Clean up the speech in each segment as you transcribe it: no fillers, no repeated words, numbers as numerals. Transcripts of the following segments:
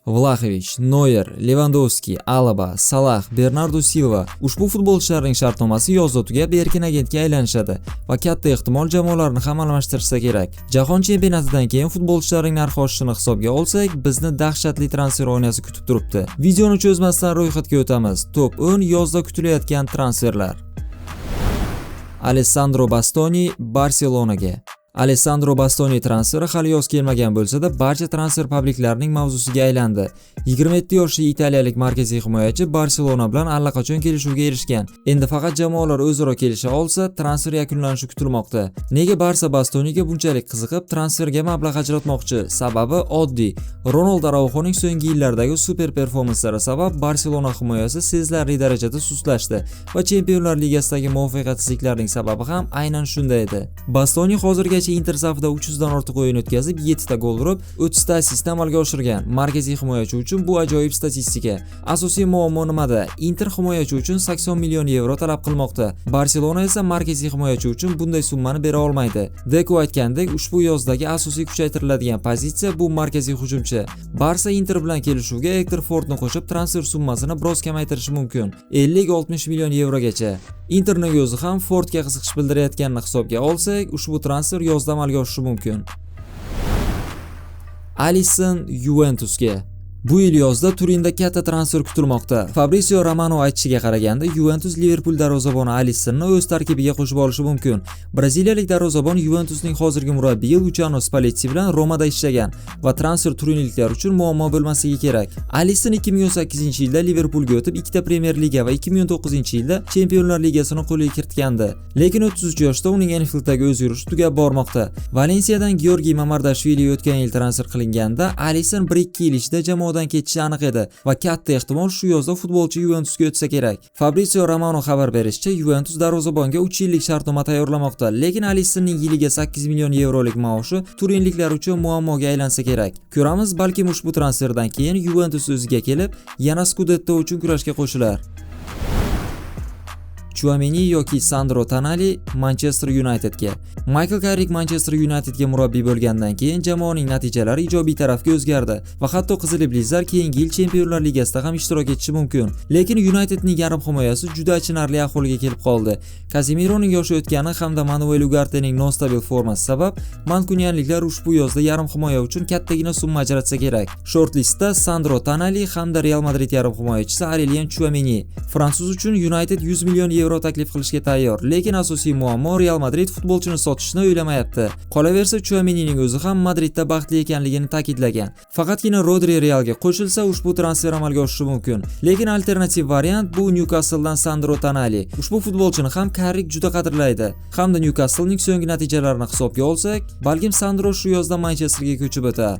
Vlahovic, Neuer, Lewandowski, Alaba, Salah, Bernardo Silva ushbu futbolchilarning shartnomasi yozda tugab erkin agentga aylanishadi va katta ehtimol jamoalarni ham almashtirsa kerak. Jahon chempionatidan keyin futbolchilarning narxi oshishini hisobga olsak, bizni dahshatli transfer oynasi kutib turibdi. Videoni cho'zmasdan ro'yxatga o'tamiz. Top 10 yozda kutilayotgan transferlar. Alessandro Bastoni Barselonaga. Alessandro Bastoni transferi hali yoz kelmagan bo'lsa-da, barcha transfer publiklarning mavzusiga aylandi. 27 yoshli italiyalik markaziy himoyachi Barselona bilan allaqachon kelishuvga erishgan. Endi faqat jamoalar o'zaro kelisha olsa, transfer yakunlanishi kutilmoqda. Nega Barsa Bastoniga bunchalik qiziqib transferga mablag' ajratmoqchi? Sababi oddiy. Ronaldo Araujoning so'nggi yillardagi super performanslari sabab Barselona himoyasi sezilarli darajada sustlashdi va Chempionlar Ligasidagi muvaffaqiyatsizliklarning sababi ham aynan shunda edi. Bastoni hozirgacha Inter safida 300 dan ortiq o'yin o'tkazib, 7 ta gol urib, 30 ta assist amalga oshirgan. Markaziy himoyachi uchun bu ajoyib statistika. Asosiy muammo nimada? Inter himoyachi uchun 80 million yevro talab qilmoqda. Barselona esa markaziy himoyachi uchun bunday summani bera olmaydi. Deko aytgandek, ushbu yozdagi asosiy kuchaytiriladigan pozitsiya bu markaziy hujumchi. Barsa Inter bilan kelishuvga Hector Fordni qo'shib transfer summasini biroz kamaytirishi mumkin. 50-60 million yevrogacha. Interning o'zi ham Fordga qiziqish bildirayotganini hisobga olsak, ushbu transfer yozda amalga oshishi mumkin. Alisson Juventusga. Bu yil yozda Turinda katta transfer kutilmoqda. Fabrizio Romano aytishiga qaraganda, Juventus Liverpool darvozaboni Alissonni o'z tarkibiga qo'shib olishi mumkin. Braziliyalik darvozabon Juventusning hozirgi murabbiyi Luciano Spalletti bilan Romada ishlagan va transfer turinliklar uchun muammo bo'lmasligi kerak. Alisson 2018-yilda Liverpoolga o'tib, 2 ta Premier Liga va 2019-yilda Chempionlar Ligasini qo'lga kiritgandi. Lekin 33 yoshda uning Anfielddagi o'z yurishi tugab bormoqda. Valensiyadan Georgiy Mamardashvili o'tgan yil transfer qilinganda, Alisson 1-2 yil ichida jamoadan ketishi aniq edi va katta ehtimol shu yozda futbolchi Juventusga o'tsa kerak. Fabrizio Romano xabar berishicha, Juventus darvozabonga 3 yillik shartnoma tayyorlamoqda, lekin Alissonning yiliga 8 million yevrolik maoshi turinliklar uchun muammoga aylansa kerak. Ko'ramiz, balki ushbu transferdan keyin Juventus o'ziga kelib, yana Scudetto uchun kurashga qo'shilar. Tchouaméni yoki Sandro Tonali Manchester Unitedga. Michael Carrick Manchester Unitedga murabbiy bo'lgandan keyin jamoaning natijalari ijobiy tarafga o'zgardi va hatto qizil iblizlar keyingi yil Chempionlar Ligasida ham ishtirok etishi mumkin. Lekin Unitedning yarim himoyasi juda achinarli ahvolga kelib qoldi. Casemironing yoshi o'tgani hamda Manuel Ugartening nostabil formasi sabab mankunianliklar ushbu yozda yarim himoya uchun kattagina summa ajratsa kerak. Shortlistda Sandro Tonali hamda Real Madrid yarim himoyachisi Aurelien Tchouaméni. Fransuz uchun United 100 million yevro taklif qilishga tayyor, lekin asosiy muammo Real Madrid futbolchini sotishni o'ylamayapti. Qolaversa, Tchouaménining o'zi ham Madridda baxtli ekanligini ta'kidlagan. Faqatgina Rodri Realga qo'shilsa, ushbu transfer amalga oshishi mumkin. Lekin alternativ variant bu Newcastledan Sandro Tonali. Ushbu futbolchini ham Carrick juda qadrlaydi. Hamda Newcastlening so'nggi natijalarini hisobga olsak, balkim Sandro shu yozda Manchesterga ko'chib o'tar.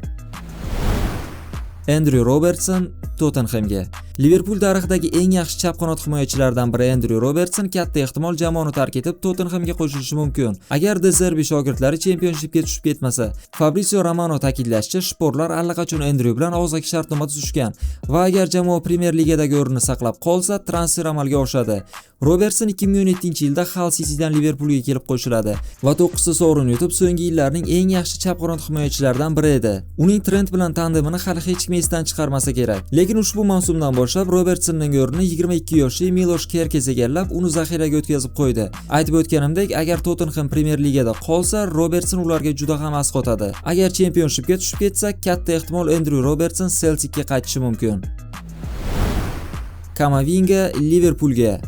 Andrew Robertson Tottenhamga. Liverpool tarixidagi eng yaxshi chap qanot himoyachilardan biri Andrew Robertson katta ehtimol jamoani tark etib Tottenhamga qo'shilishi mumkin. Agar De Zerbi shogirdlari Championshipga tushib ketmasa, Fabrizio Romano ta'kidlashicha, shporlar allaqachon Andrew bilan og'zaki shartnoma tuzishgan va agar jamoa Premier Ligadagi o'rnini saqlab qolsa, transfer amalga oshadi. Robertson 2017-yilda Hull Citydan Liverpoolga kelib qo'shiladi va 9 ta sovrin yutib, so'nggi yillarning eng yaxshi chap qanot himoyachilaridan biri edi. Uning Trent bilan tandemini hali hech kim esdan chiqarmasa kerak. Lekin ushbu mavsumdan boshlab Robertsonning o'rnini 22 yoshli Milosh Kerkez egallab, uni zaxiraga o'tkazib qo'ydi. Aytib o'tganimdek, agar Tottenham Premier Ligada qolsa, Robertson ularga juda ham asqotadi. Agar Championshipga tushib ketsa, katta ehtimol Andrew Robertson Celticga qaytishi mumkin. Camavinga Liverpoolga.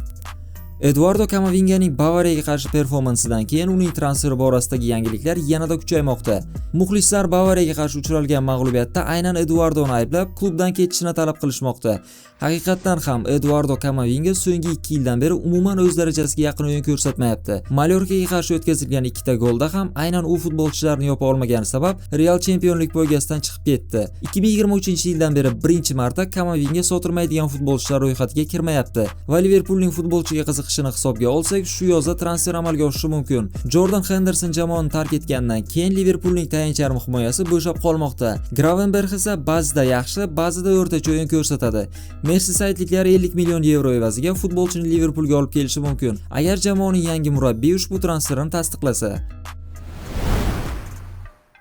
Eduardo Camavinganing Bavariyaga qarshi performansidan keyin uning transferi borasidagi yangiliklar yanada kuchaymoqda. Muxlislar Bavariyaga qarshi uchralgan mag'lubiyatda aynan Eduardoni ayblab, klubdan ketishini talab qilishmoqda. Haqiqatan ham Eduardo Camavinga so'nggi 2 yildan beri umuman o'z darajasiga yaqin o'yin ko'rsatmayapti. Mallorcaga qarshi o'tkazilgan 2 ta golda ham aynan u futbolchilarni yopa olmagani sabab Real chempionlik poygasidan chiqib ketdi. 2023-yildan beri birinchi marta Camavinga sotilmaydigan futbolchilar ro'yxatiga kirmayapti va Liverpoolning futbolchiga qiziqishini hisobga olsak, shu yozda transfer amalga oshishi mumkin. Jordan Henderson jamoani tark etgandan keyin Liverpoolning tayanch yarim himoyasi bo'shab qolmoqda. Gravenberch esa ba'zida yaxshi, ba'zida o'rtacha o'yin ko'rsatadi. Merseysaydeliklar 50 million yevro evaziga futbolchini Liverpoolga olib kelishi mumkin, agar jamoaning yangi murabbiyi ushbu transferni tasdiqlasa.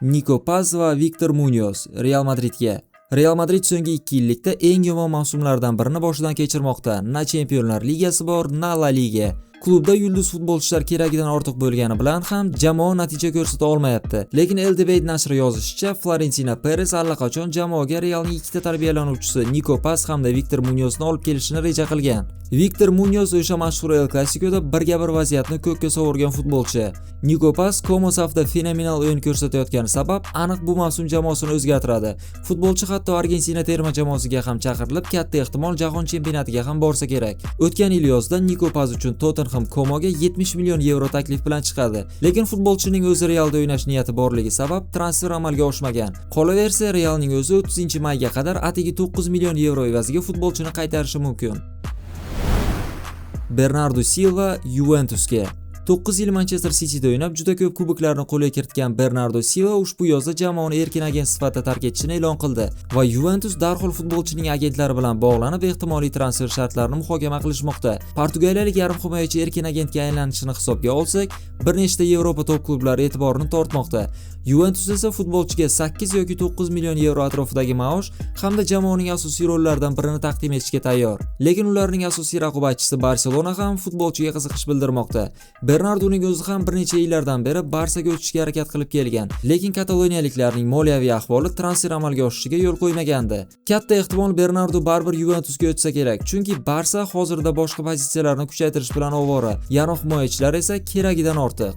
Nico Paz va Victor Munoz Real Madridga. Real Madrid so'nggi 2 yillikda eng yomon mavsumlardan birini boshidan kechirmoqda. Na Chempionlar Ligasi bor, na La Liga. Klubda yulduz futbolchilar keragidan ortiq bo'lgani bilan ham jamoa natija ko'rsata olmayapti. Lekin El Debate nashri yozishicha, Florentino Perez allaqachon jamoaga Realning ikkita tarbiyalanuvchisi Nico Paz hamda Victor Munyozni olib kelishni reja qilgan. Victor Munyoz o'sha mashhur El Clasicoda birga-bir vaziyatni ko'kka sovurgan futbolchi. Nico Paz Como safda fenomenal o'yin ko'rsatayotgani sabab aniq bu mavsum jamoasini o'zgartiradi. Futbolchi hatto Argentina terma jamoasiga ham chaqirilib, katta ehtimol jahon chempionatiga ham borsa kerak. O'tgan yil yozda Nico Paz uchun Tottenham Comoga 70 million yevro taklif bilan chiqadi. Lekin futbolchining o'zi Realda o'ynash niyati borligi sabab transfer amalga oshmagan. Qolaversa, Realning o'zi 30-mayga qadar atigi 9 million yevro evaziga futbolchini qaytarishi mumkin. Bernardo Silva Juventusga 9 yil Manchester Cityda o'ynab, juda ko'p kuboklarni qo'lga kiritgan Bernardo Silva ushbu yozda jamoani erkin agent sifatida tark etishini e'lon qildi va Juventus darhol futbolchining agentlari bilan bog'lanib, ehtimoliy transfer shartlarini muhokama qilishmoqda. Portugaliyalik yarim himoyachi erkin agentga aylanishini hisobga olsak, bir nechta Yevropa top klublari e'tiborini tortmoqda. Juventus esa futbolchiga 8 yoki 9 million yevro atrofidagi maosh hamda jamoaning asosiy rollaridan birini taqdim etishga tayyor. Lekin ularning asosiy raqobatchisi Barselona ham futbolchiga qiziqish bildirmoqda. Bernardoning o'zi ham bir necha yillardan beri Barsaga o'tishga harakat qilib kelgan, lekin kataloniyaliklarning moliyaviy ahvoli transfer amalga oshishiga yo'l qo'ymagandi. Katta ehtimol Bernardo baribir Juventusga o'tsa kerak, chunki Barsa hozirda boshqa pozitsiyalarni kuchaytirish bilan ovora. Yarim himoyachilar esa keragidan ortiq.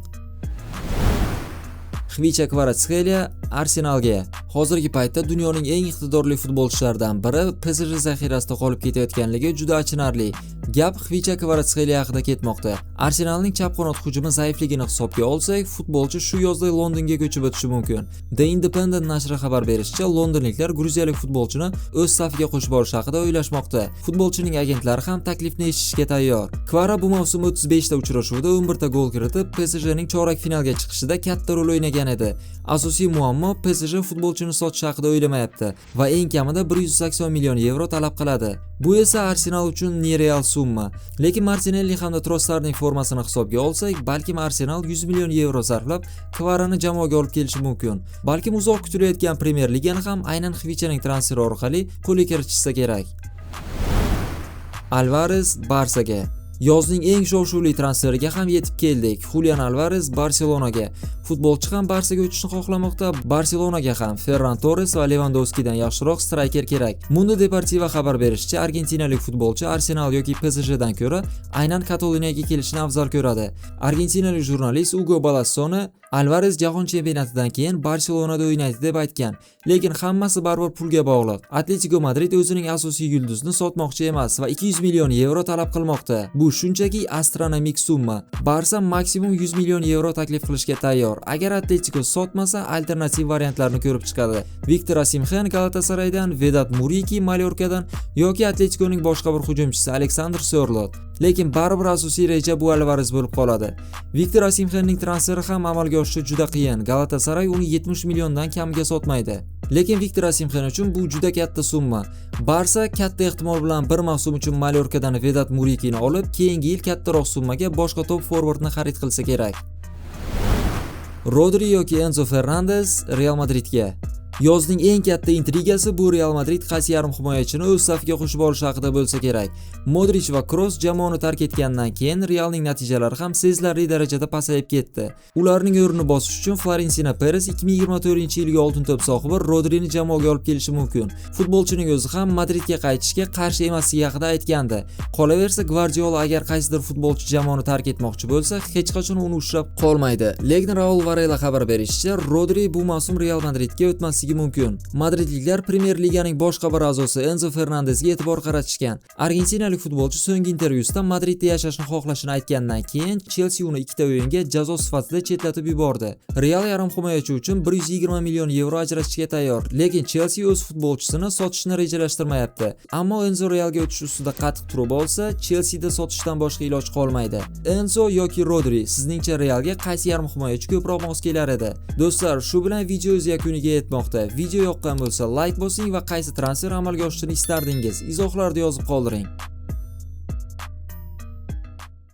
Xvicha Kvaratskhelia Arsenalga. Hozirgi paytda dunyoning eng iqtidorli futbolchilaridan biri PSG zaxirasida qolib ketayotganligi juda achinarli. Gap Xvicha Kvaratskhelia haqida ketmoqda. Arsenalning chap qanot hujumi zaifligini hisobga olsak, futbolchi shu yozda Londonga ko'chib o'tishi mumkin. The Independent nashri xabar berishicha, londonliklar gruziyalik futbolchini o'z safiga qo'shib olish haqida o'ylashmoqda. Futbolchining agentlari ham taklifni eshitishga tayyor. Kvara bu mavsum 35 ta uchrashuvda 11 ta gol kiritib, PSJning chorak finalga chiqishida katta rol o'ynagan edi. Asosiy muammo PSG futbolchini sotish haqida o'ylamayapti va eng kamida 180 million yevro talab qiladi. Bu esa Arsenal uchun nereal summa. Lekin Martinelli hamda Trossardning formasini hisobga olsak, balkim Arsenal 100 million yevro sarflab Kvarani jamoaga olib kelishi mumkin. Balkim uzoq kutilayotgan Premier Ligani ham aynan Xvichaning transferi orqali qo'lga kiritishsa kerak. Alvarez Barsaga. Yozning eng shov-shuvli transferiga ham yetib keldik. Julian Alvarez Barselonaga. Futbolchi ham Barsaga o'tishni xohlamoqda. Barselonaga ham Ferran Torres va Lewandowskidan yaxshiroq striker kerak. Mundo Deportivo xabar berishicha, argentinalik futbolchi Arsenal yoki PSJdan ko'ra aynan Kataloniyaga kelishni afzal ko'radi. Argentinalik jurnalist Hugo Balassoni Alvarez jahon chempionatidan keyin Barselonada o'ynaydi deb aytgan, lekin hammasi baribir pulga bog'liq. Atletico Madrid o'zining asosiy yulduzni sotmoqchi emas va 200 million yevro talab qilmoqda. Bu shunchaki astronomik summa. Barsa maksimum 100 million yevro taklif qilishga tayyor. Agar Atletico sotmasa, alternativ variantlarni ko'rib chiqadi. Viktor Osimhen Galatasaraydan, Vedat Muriki Mallorcadan yoki Atleticoning boshqa bir hujumchisi Alexander Sørloth. Lekin baribir asosiy reja bu Alvarez bo'lib qoladi. Viktor Osimhenning transferi ham amalga oshishi juda qiyin. Galatasaray uni 70 milliondan kamga sotmaydi. Lekin Viktor Osimhen uchun bu juda katta summa. Barsa katta ehtimol bilan bir mavsum uchun Mallorcadan Vedat Murikini olib, keyingi yil kattaroq summaga boshqa top forwardni xarid qilsa kerak. Rodri yoki Enzo Fernandez Real Madridga. Yozning eng katta intrigasi bu Real Madrid qaysi yarim himoyachini o'z safiga qo'shib olish haqida bo'lsa kerak. Modric va Kroos jamoani tark etgandan keyin Realning natijalari ham sezilarli darajada pasayib ketdi. Ularning o'rnini bosish uchun Florentino Perez 2024-yilgi oltin to'p sohibi Rodrini jamoaga olib kelishi mumkin. Futbolchining o'zi ham Madridga qaytishga qarshi emasligi haqida aytgandi. Qolaversa, Guardiola agar qaysidir futbolchi jamoani tark etmoqchi bo'lsa, hech qachon uni ushlab qolmaydi. Lekin Raul Varela xabar berishicha, Rodri bu mavsum Real Madridga o'tmasligi mumkin. Madridliklar Premier Liganing boshqa bir a'zosi Enzo Fernandezga e'tibor qaratishgan. Argentinalik futbolchi so'nggi intervyusida Madridda yashashni xohlashini aytgandan keyin Chelsea uni ikkita o'yinga jazo sifatida chetlatib yubordi. Real yarim himoyachi uchun 120 million yevro ajratishga tayyor, lekin Chelsea o'z futbolchisini sotishni rejalashtirmayapti. Ammo Enzo Realga o'tish ustida qattiq turib olsa, Chelsea'da sotishdan boshqa iloj qolmaydi. Enzo yoki Rodri, sizningcha Realga qaysi yarim himoyachi ko'proq mos kelar edi? Do'stlar, shu bilan video o'z yakuniga yetmoqda. Video yoqqan bo'lsa like bosing va qaysi transfer amalga oshishini istardingiz, izohlarda yozib qoldiring.